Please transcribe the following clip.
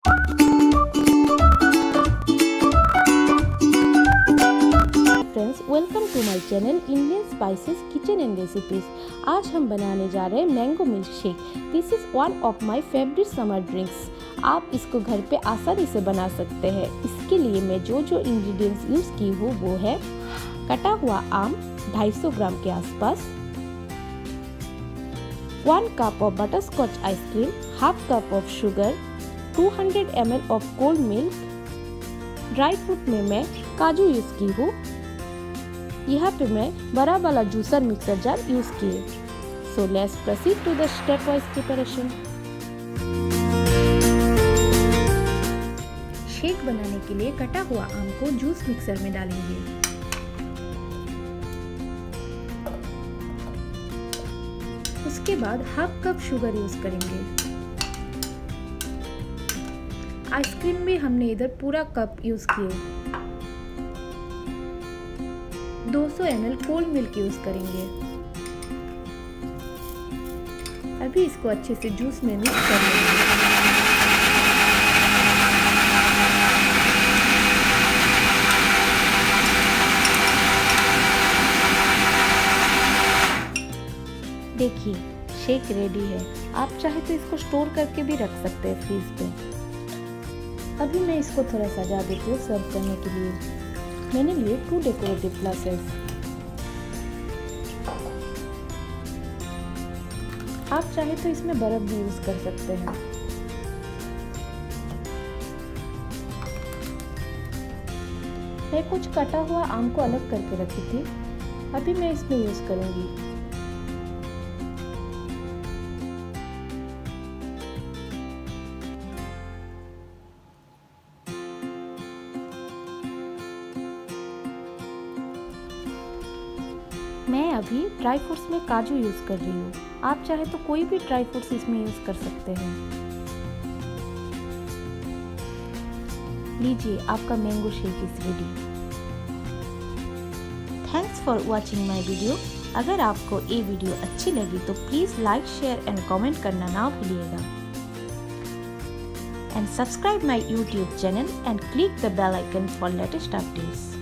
Friends, welcome to my channel Indian spices kitchen and recipes. आज हम बनाने जा रहे हैं mango milk shake. This is one of my favourite summer drinks. आप इसको घर पे आसानी से बना सकते हैं। इसके लिए मैं जो इंग्रेडिएंट्स यूज़ की हूँ वो है कटा हुआ आम 250 ग्राम के आसपास, 1 cup of butterscotch ice cream, half cup of sugar, 200 ml of cold milk. Dry fruit में मैं काजू यूज़ की हूँ। यहाँ पे मैं बड़ा वाला जूसर मिक्सर जार यूज़ किए। So let's proceed to the step wise preparation. Shake बनाने के लिए कटा हुआ आम को जूस मिक्सर में डालेंगे। उसके बाद हाफ कप शुगर यूज करेंगे। आइसक्रीम भी हमने इधर पूरा कप यूज किए। 200 ml कोल्ड मिल्क यूज करेंगे। अभी इसको अच्छे से जूस में मिक्स कर लेंगे। देखिए, शेक रेडी है। आप चाहे तो इसको स्टोर करके भी रख सकते हैं फ्रीज पे। अभी मैं इसको थोड़ा सजा देती हूँ सर्व करने के लिए। मैंने लिए 2 डेकोरेटिव ग्लासेस। आप चाहे तो इसमें बर्फ भी यूज कर सकते हैं। मैं कुछ कटा हुआ आम को अलग करके रखी थी, अभी मैं इसमें यूज करूंगी। मैं अभी ड्राई फ्रूट्स में काजू यूज़ कर रही हूँ। आप चाहे तो कोई भी ड्राई फ्रूट्स इसमें यूज़ कर सकते हैं। लीजिए, आपका mango shake is ready. Thanks for watching my video. अगर आपको ये वीडियो अच्छी लगी तो please like, share and comment करना ना भूलिएगा। And subscribe my YouTube channel and click the bell icon for latest updates.